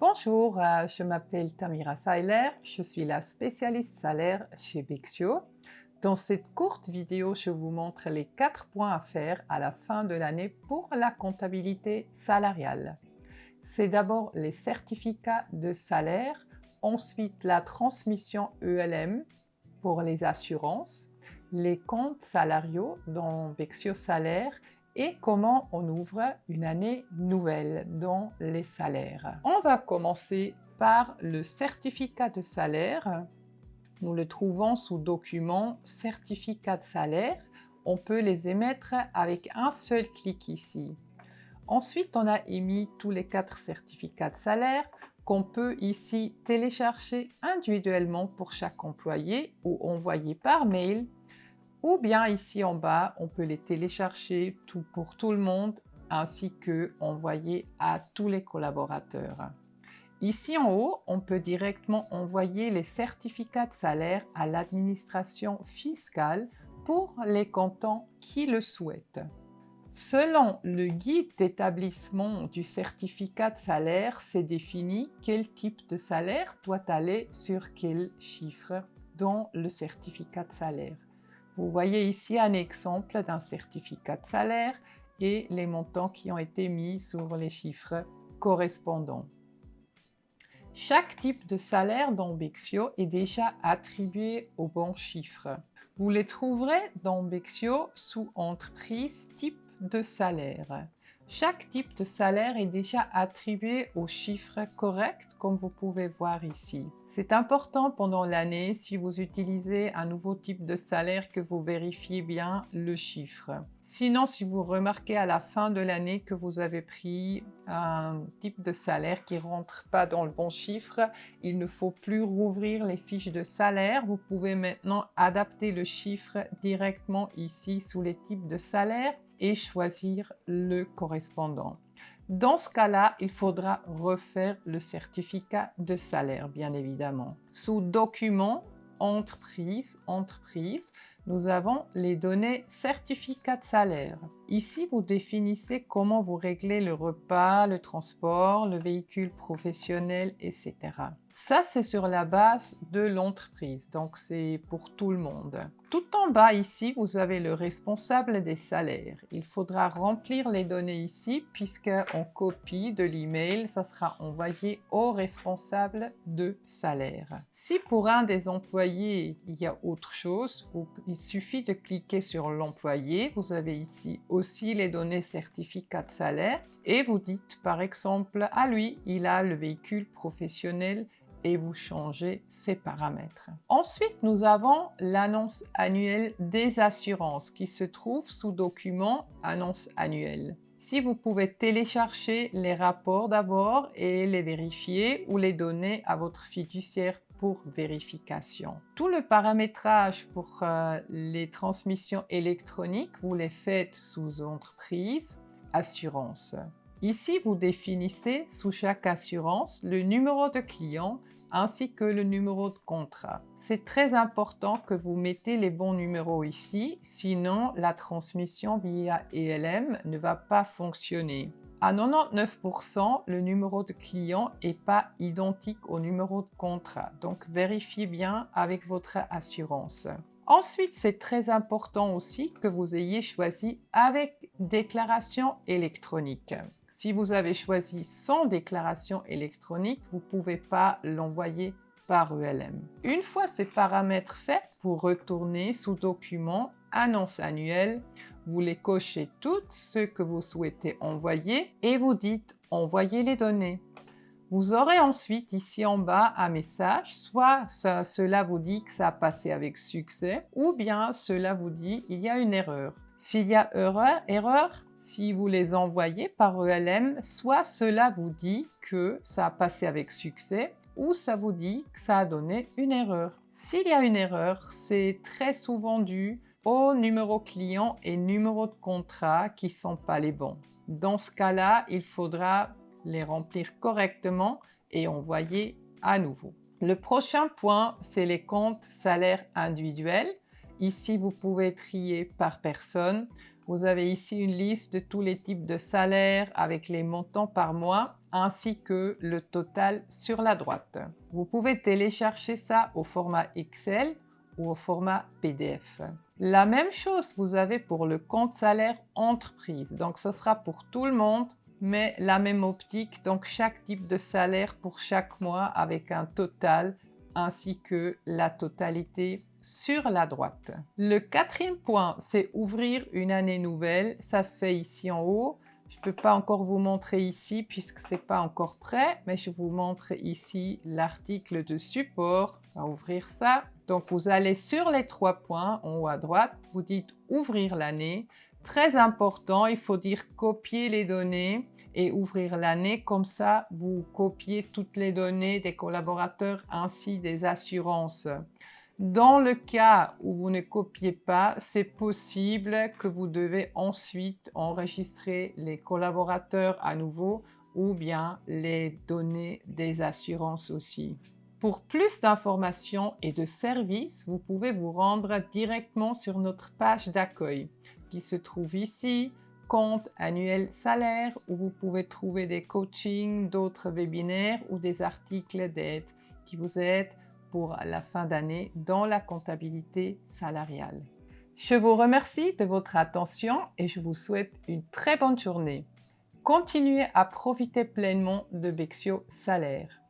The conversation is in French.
Bonjour, je m'appelle Tamira Seiler, je suis la spécialiste salaire chez Bexio. Dans cette courte vidéo, je vous montre les 4 points à faire à la fin de l'année pour la comptabilité salariale. C'est d'abord les certificats de salaire, ensuite la transmission ELM pour les assurances, les comptes salariaux dans Bexio Salaire et comment on ouvre une année nouvelle dans les salaires. On va commencer par le certificat de salaire. Nous le trouvons sous document certificat de salaire. On peut les émettre avec un seul clic ici. Ensuite, on a émis tous les 4 certificats de salaire qu'on peut ici télécharger individuellement pour chaque employé ou envoyer par mail. Ou bien ici en bas, on peut les télécharger pour tout le monde ainsi que envoyer à tous les collaborateurs. Ici en haut, on peut directement envoyer les certificats de salaire à l'administration fiscale pour les cantons qui le souhaitent. Selon le guide d'établissement du certificat de salaire, c'est défini quel type de salaire doit aller sur quel chiffre dans le certificat de salaire. Vous voyez ici un exemple d'un certificat de salaire et les montants qui ont été mis sur les chiffres correspondants. Chaque type de salaire dans Bexio est déjà attribué au bon chiffre. Vous les trouverez dans Bexio sous entreprise type de salaire. Chaque type de salaire est déjà attribué au chiffre correct, comme vous pouvez voir ici. C'est important pendant l'année, si vous utilisez un nouveau type de salaire, que vous vérifiez bien le chiffre. Sinon, si vous remarquez à la fin de l'année que vous avez pris un type de salaire qui ne rentre pas dans le bon chiffre, il ne faut plus rouvrir les fiches de salaire. Vous pouvez maintenant adapter le chiffre directement ici sous les types de salaire et choisir le correspondant. Dans ce cas-là, il faudra refaire le certificat de salaire, bien évidemment. Sous Documents, Entreprise, nous avons les données certificat de salaire. Ici, vous définissez comment vous réglez le repas, le transport, le véhicule professionnel, etc. Ça, c'est sur la base de l'entreprise, donc c'est pour tout le monde. Tout en bas ici, vous avez le responsable des salaires. Il faudra remplir les données ici puisqu'on copie de l'email, ça sera envoyé au responsable de salaire. Si pour un des employés, il y a autre chose, il suffit de cliquer sur l'employé. Vous avez ici aussi les données certificat de salaire et vous dites par exemple à lui, il a le véhicule professionnel et vous changez ces paramètres. Ensuite, nous avons l'annonce annuelle des assurances qui se trouve sous document annonce annuelle. Si vous pouvez télécharger les rapports d'abord et les vérifier ou les donner à votre fiduciaire pour vérification. Tout le paramétrage pour les transmissions électroniques, vous les faites sous entreprise, assurance. Ici, vous définissez sous chaque assurance le numéro de client ainsi que le numéro de contrat. C'est très important que vous mettez les bons numéros ici, sinon la transmission via ELM ne va pas fonctionner. À 99%, le numéro de client n'est pas identique au numéro de contrat, donc vérifiez bien avec votre assurance. Ensuite, c'est très important aussi que vous ayez choisi avec déclaration électronique. Si vous avez choisi sans déclaration électronique, vous ne pouvez pas l'envoyer par ELM. Une fois ces paramètres faits, vous retournez sous Document, Annonce annuelle, vous les cochez toutes ceux que vous souhaitez envoyer et vous dites « Envoyer les données ». Vous aurez ensuite ici en bas un message, soit cela vous dit que ça a passé avec succès, ou bien cela vous dit il y a une erreur. S'il y a erreur, si vous les envoyez par ELM, soit cela vous dit que ça a passé avec succès, ou ça vous dit que ça a donné une erreur. S'il y a une erreur, c'est très souvent dû au numéro client et numéro de contrat qui ne sont pas les bons. Dans ce cas-là, il faudra les remplir correctement et envoyer à nouveau. Le prochain point, c'est les comptes salaires individuels. Ici, vous pouvez trier par personne. Vous avez ici une liste de tous les types de salaires avec les montants par mois, ainsi que le total sur la droite. Vous pouvez télécharger ça au format Excel ou au format PDF. La même chose vous avez pour le compte salaire entreprise. Donc ce sera pour tout le monde, mais la même optique. Donc chaque type de salaire pour chaque mois avec un total ainsi que la totalité sur la droite. Le quatrième point, c'est ouvrir une année nouvelle. Ça se fait ici en haut. Je ne peux pas encore vous montrer ici puisque ce n'est pas encore prêt, mais je vous montre ici l'article de support. On va ouvrir ça. Donc, vous allez sur les 3 points en haut à droite, vous dites « Ouvrir l'année ». Très important, il faut dire « Copier les données » et ouvrir l'année. Comme ça, vous copiez toutes les données des collaborateurs ainsi des assurances. Dans le cas où vous ne copiez pas, c'est possible que vous devez ensuite enregistrer les collaborateurs à nouveau ou bien les données des assurances aussi. Pour plus d'informations et de services, vous pouvez vous rendre directement sur notre page d'accueil qui se trouve ici, compte annuel salaire, où vous pouvez trouver des coachings, d'autres webinaires ou des articles d'aide qui vous aident pour la fin d'année dans la comptabilité salariale. Je vous remercie de votre attention et je vous souhaite une très bonne journée. Continuez à profiter pleinement de Bexio Salaire.